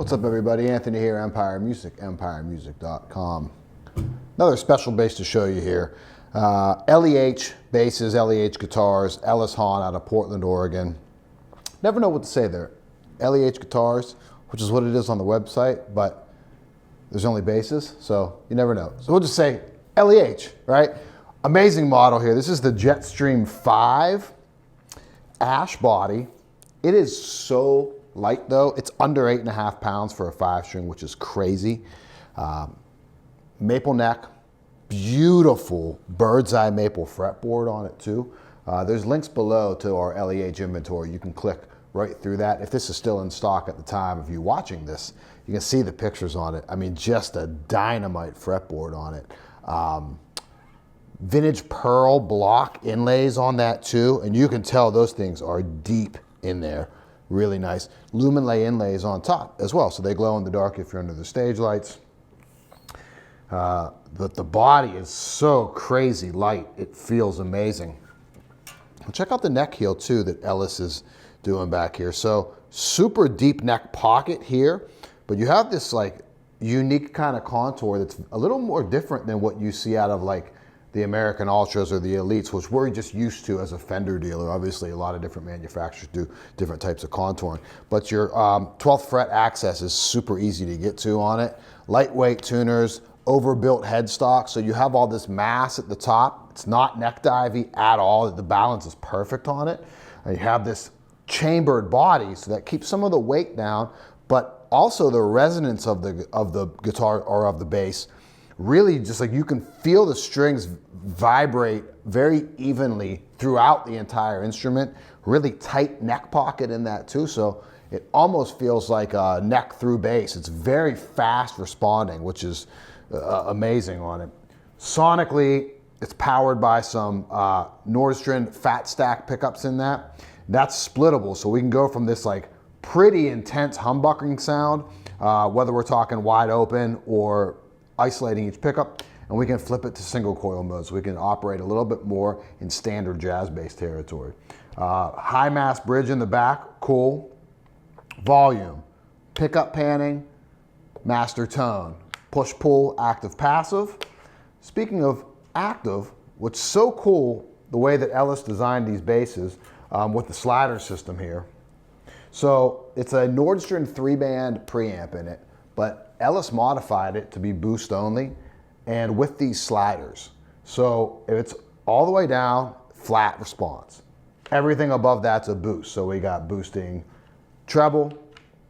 What's up, everybody? Anthony here, Empire Music, empiremusic.com. Another special bass to show you here. L.E.H basses, L.E.H guitars, Ellis Hahn out of Portland, Oregon. Never know what to say there. L.E.H guitars, which is what it is on the website, but there's only basses, so you never know. So we'll just say L.E.H, right? Amazing model here. This is the Jetstream 5 ash body. It is so light though. It's under 8.5 pounds for a 5-string, which is crazy. Maple neck, beautiful bird's eye maple fretboard on it too. There's links below to our L.E.H inventory. You can click right through that. If this is still in stock at the time of you watching this, you can see the pictures on it. I mean, just a dynamite fretboard on it. Vintage pearl block inlays on that too, and you can tell those things are deep in there. Really nice. Lumen lay inlays on top as well, so they glow in the dark if you're under the stage lights. But the body is so crazy light, it feels amazing. Check out the neck heel too that Ellis is doing back here. So super deep neck pocket here, but you have this like unique kind of contour that's a little more different than what you see out of like the American Ultras or the Elites, which we're just used to as a Fender dealer. Obviously, a lot of different manufacturers do different types of contouring. But your 12th fret access is super easy to get to on it. Lightweight tuners, overbuilt headstock, so you have all this mass at the top. It's not neck divey at all. The balance is perfect on it. And you have this chambered body, so that keeps some of the weight down, but also the resonance of the guitar or of the bass. Really just like you can feel the strings vibrate very evenly throughout the entire instrument. Really tight neck pocket in that too, so it almost feels like a neck through bass. It's very fast responding, which is amazing on it. Sonically, it's powered by some Nordstrand fat stack pickups in that. That's splittable, so we can go from this like pretty intense humbucking sound, whether we're talking wide open or isolating each pickup, and we can flip it to single coil mode, so we can operate a little bit more in standard jazz bass territory. High mass bridge in the back, cool. Volume, pickup panning, master tone, push pull, active passive. Speaking of active, what's so cool, the way that Ellis designed these basses with the slider system here. So it's a Nordstrand 3-band preamp in it, but Ellis modified it to be boost only and with these sliders. So if it's all the way down, flat response. Everything above that's a boost. So we got boosting treble,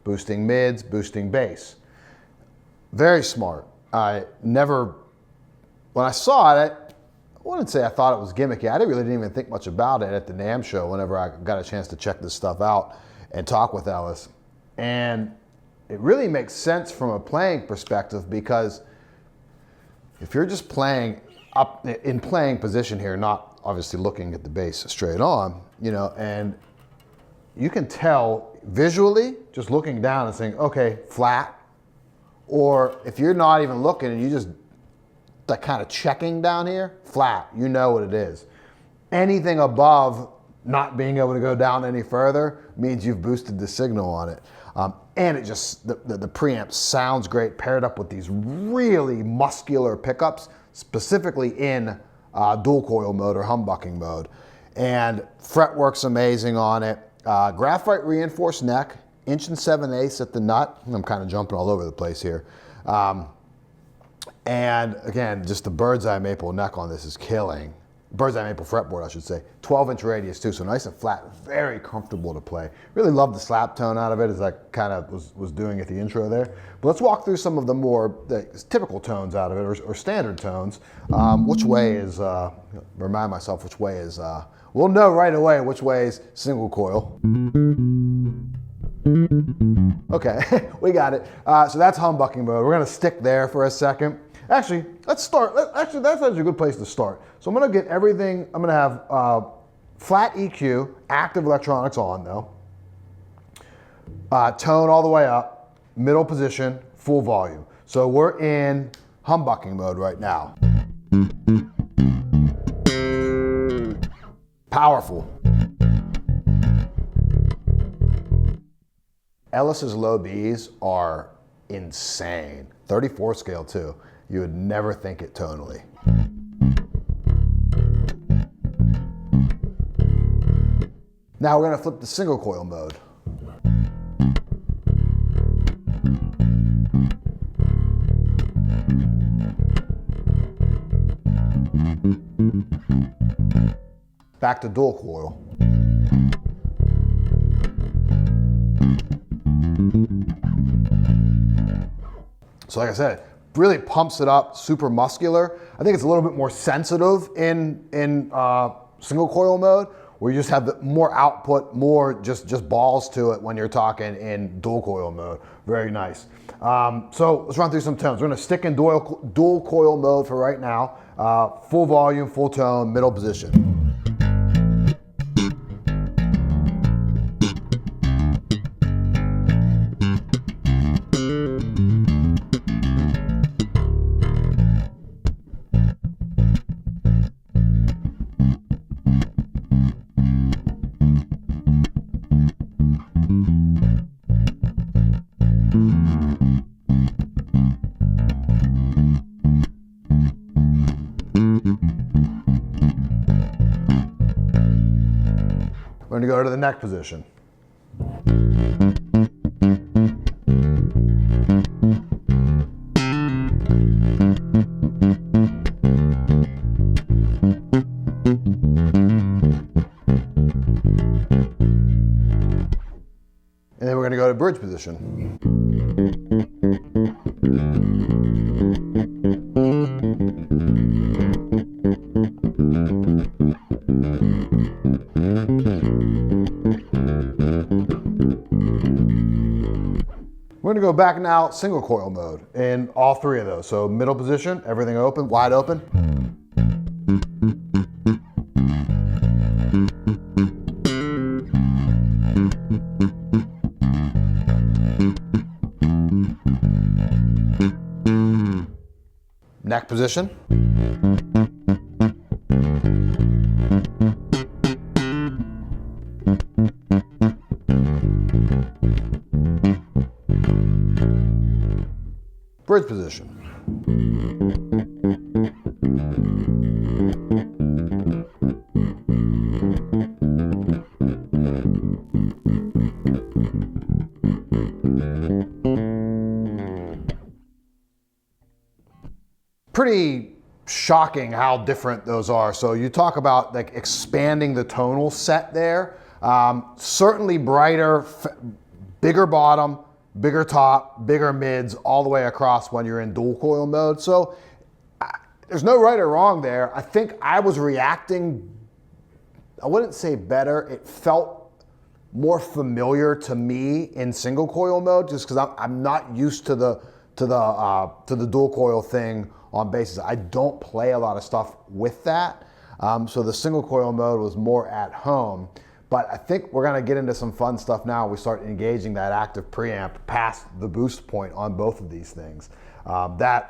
boosting mids, boosting bass. Very smart. When I saw it, I wouldn't say I thought it was gimmicky. I really didn't even think much about it at the NAMM Show whenever I got a chance to check this stuff out and talk with Ellis. And it really makes sense from a playing perspective, because if you're just playing up in playing position here, not obviously looking at the bass straight on, you know, and you can tell visually just looking down and saying, okay, flat. Or if you're not even looking and you just like kind of checking down here, flat, you know what it is. Anything above not being able to go down any further means you've boosted the signal on it. And it just, the preamp sounds great paired up with these really muscular pickups, specifically in dual coil mode or humbucking mode. And fretwork's amazing on it. Graphite reinforced neck, 1 7/8" at the nut. I'm kind of jumping all over the place here. And again, just the bird's eye maple neck on this is killing. Bird's eye maple fretboard, I should say. 12-inch radius too, so nice and flat, very comfortable to play. Really love the slap tone out of it, as I kind of was doing at the intro there. But let's walk through some of the more typical tones out of it, or standard tones. Which way is, remind myself which way is, we'll know right away which way is single coil. Okay, we got it. So that's humbucking mode. We're gonna stick there for a second. Actually, let's start. Actually, that's actually a good place to start. So I'm gonna get everything, I'm gonna have flat EQ, active electronics on though. Tone all the way up, middle position, full volume. So we're in humbucking mode right now. Powerful. Ellis's low Bs are insane. 34 scale too. You would never think it tonally. Now we're gonna flip to single coil mode. Back to dual coil. So like I said, really pumps it up, super muscular. I think it's a little bit more sensitive in single coil mode, where you just have more output, more just balls to it when you're talking in dual coil mode. Very nice. So let's run through some tones. We're gonna stick in dual coil mode for right now. Full volume, full tone, middle position. We're going to go to the neck position. And then we're going to go to bridge position. We're gonna go back now, single coil mode in all three of those. So middle position, everything open, wide open. Neck position. Bridge position. Pretty shocking how different those are. So you talk about like expanding the tonal set there. Certainly brighter, bigger bottom, bigger top, bigger mids, all the way across when you're in dual coil mode. So there's no right or wrong there. I think I was reacting, I wouldn't say better, it felt more familiar to me in single coil mode, just because I'm not used to the dual coil thing on basses. I don't play a lot of stuff with that. So the single coil mode was more at home. But I think we're gonna get into some fun stuff now. We start engaging that active preamp past the boost point on both of these things. The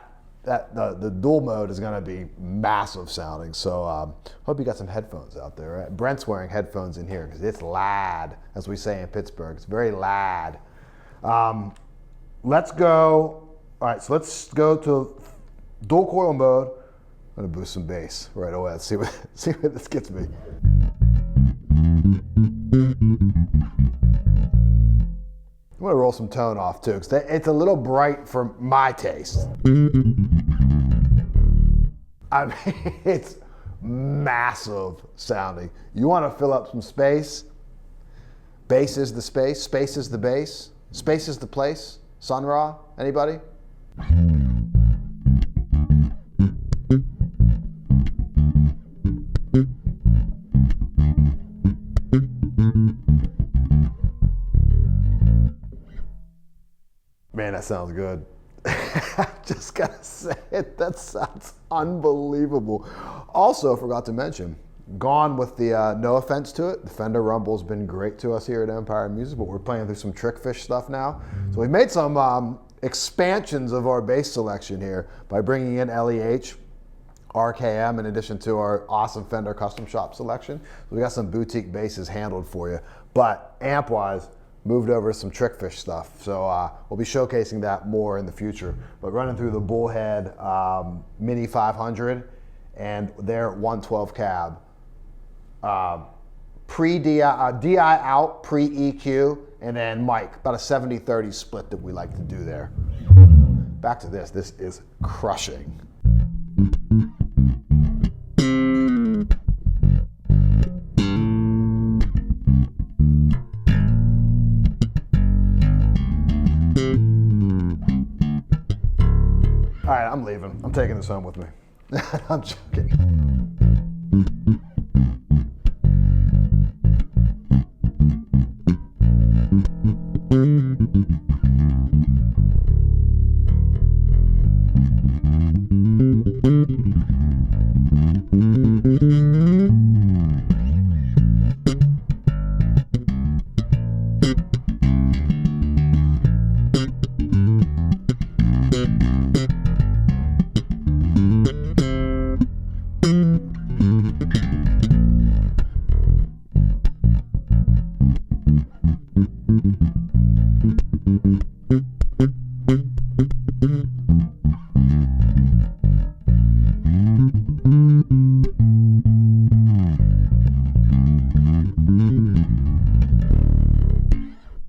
dual mode is gonna be massive sounding. So hope you got some headphones out there. Right? Brent's wearing headphones in here because it's loud, as we say in Pittsburgh. It's very loud. Let's go. All right, so let's go to dual coil mode. I'm gonna boost some bass right away. Let's see what this gets me. I'm gonna roll some tone off too, because it's a little bright for my taste. I mean, it's massive sounding. You wanna fill up some space? Bass is the space, space is the bass, space is the place. Sun Ra, anybody? Man, that sounds good. I just gotta say it, that sounds unbelievable. Also, forgot to mention, gone with the, no offense to it, the Fender Rumble's been great to us here at Empire Music, but we're playing through some Trickfish stuff now. So we've made some expansions of our bass selection here by bringing in L.E.H, RKM, in addition to our awesome Fender Custom Shop selection. So we got some boutique basses handled for you. But amp-wise, moved over to some trickfish stuff. So we'll be showcasing that more in the future. But running through the Bullhead Mini 500 and their 112 cab. Pre-DI out, pre-EQ, and then mic. About a 70-30 split that we like to do there. Back to this. This is crushing. All right, I'm leaving. I'm taking this home with me. I'm joking.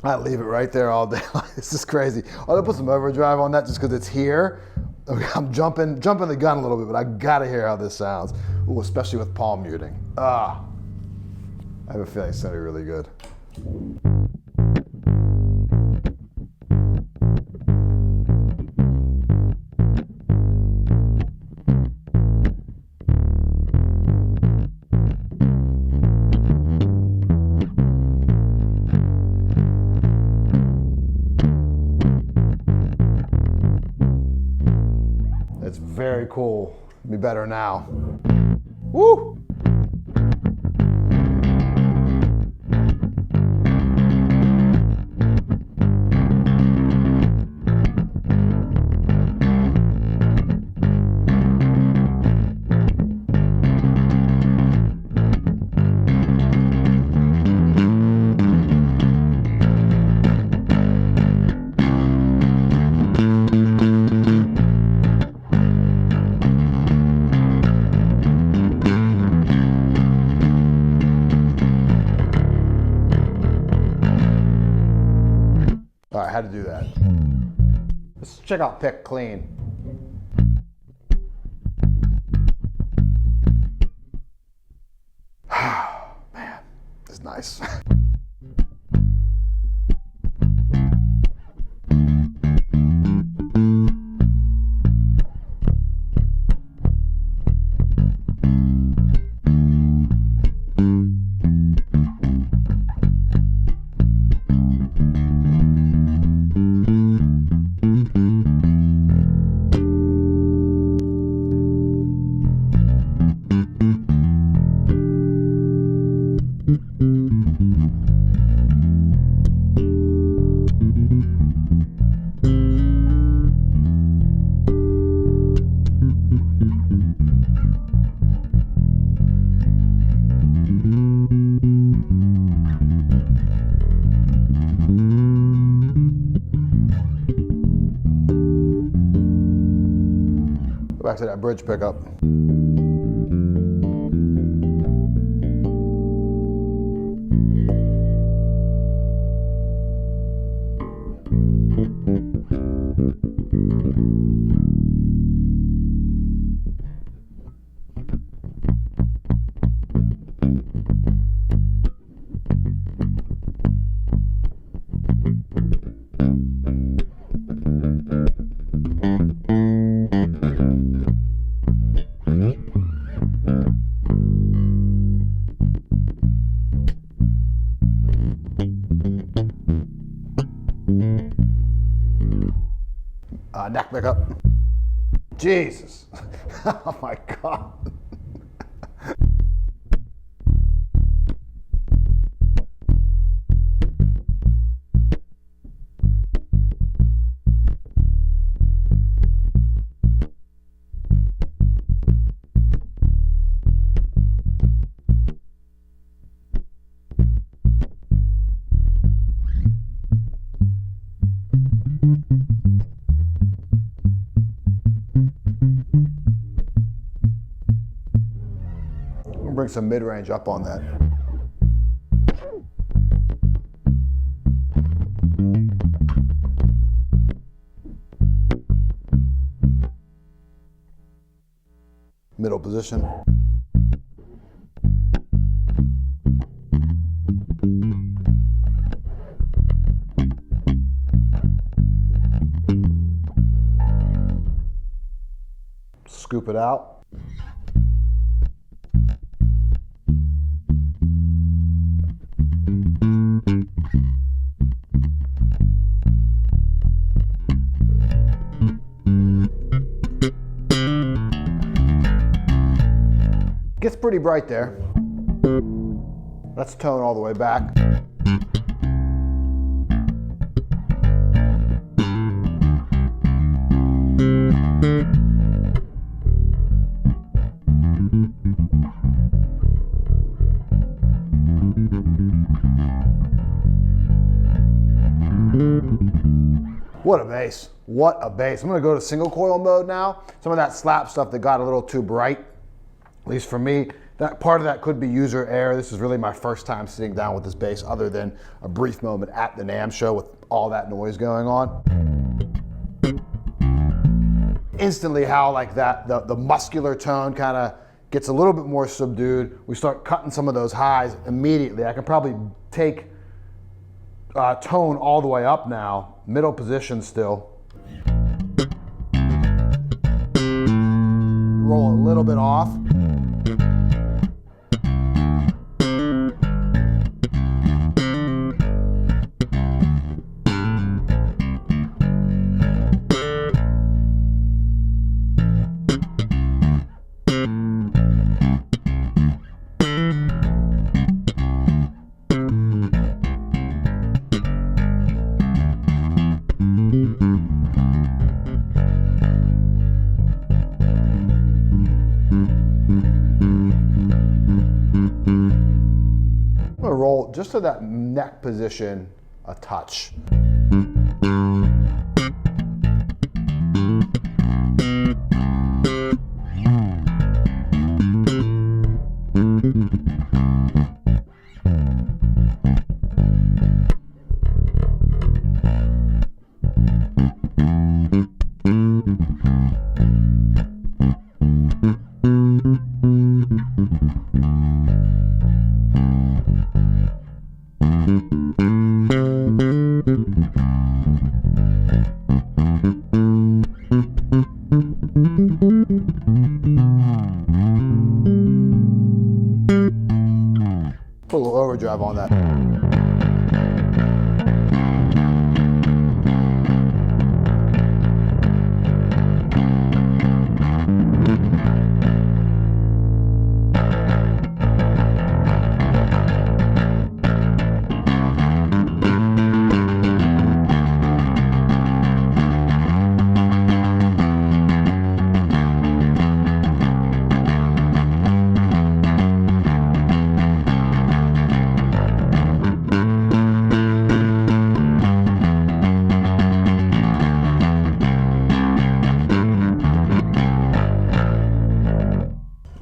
I leave it right there all day. This is crazy. I'm gonna put some overdrive on that just because it's here. I'm jumping the gun a little bit, but I gotta hear how this sounds. Ooh, especially with palm muting. I have a feeling it's gonna be really good. It's very cool. Be better now. Woo! All right, how to do that. Let's check out Pick Clean. Man, this is nice. Go back to that bridge pickup. Neck pickup. Jesus. Oh my God. bring some mid-range up on that. Middle position. Scoop it out. Gets pretty bright there. Let's tone all the way back. What a bass. What a bass. I'm gonna go to single coil mode now. Some of that slap stuff that got a little too bright, at least for me, that part of that could be user error. This is really my first time sitting down with this bass other than a brief moment at the NAMM show with all that noise going on. Instantly how like that, the muscular tone kind of gets a little bit more subdued. We start cutting some of those highs immediately. I can probably take tone all the way up now, middle position still. Roll a little bit off. Roll just to that neck position a touch. Put a little overdrive on that.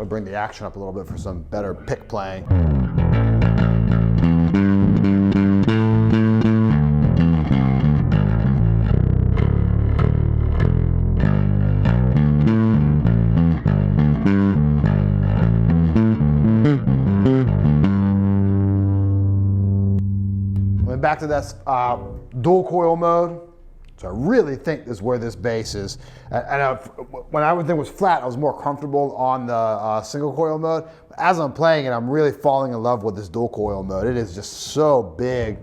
Bring the action up a little bit for some better pick playing. Went back to that dual coil mode. So I really think this is where this bass is. And when everything was flat, I was more comfortable on the single coil mode. But as I'm playing it, I'm really falling in love with this dual coil mode. It is just so big.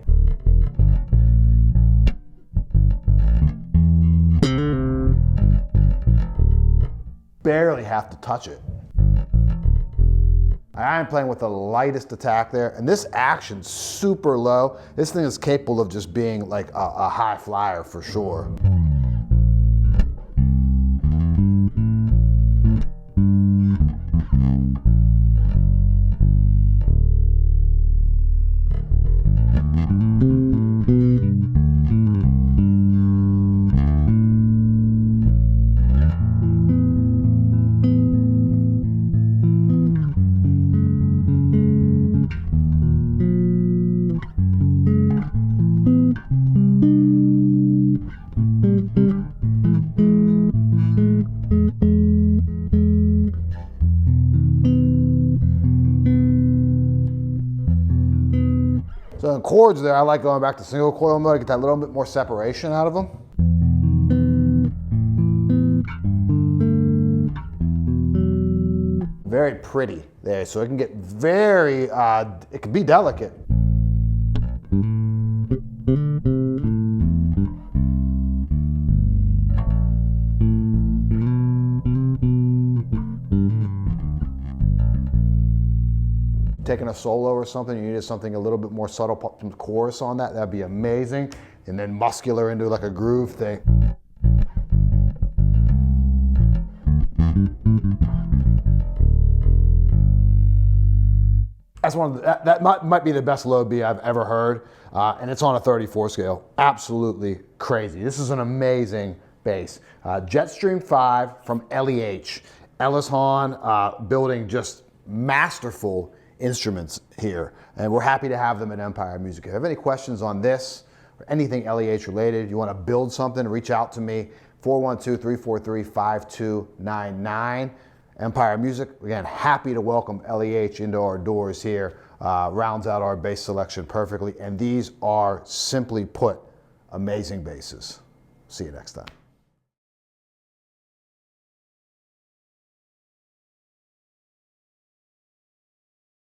Barely have to touch it. I am playing with the lightest attack there, and this action's super low. This thing is capable of just being like a high flyer for sure. in chords there, I like going back to single coil mode to get that little bit more separation out of them. Very pretty there, so it can get very, it can be delicate. Taking a solo or something, you needed something a little bit more subtle, some chorus on that, that'd be amazing. And then muscular into like a groove thing. That's one of the, that might be the best low B I've ever heard, and it's on a 34 scale. Absolutely crazy. This is an amazing bass. Jetstream 5 from L.E.H. Ellis Hahn building just masterful instruments here, and we're happy to have them at Empire Music. If you have any questions on this or anything L.E.H related, you want to build something, reach out to me, 412-343-5299. Empire Music, again, happy to welcome L.E.H into our doors here, rounds out our bass selection perfectly, and these are, simply put, amazing basses. See you next time.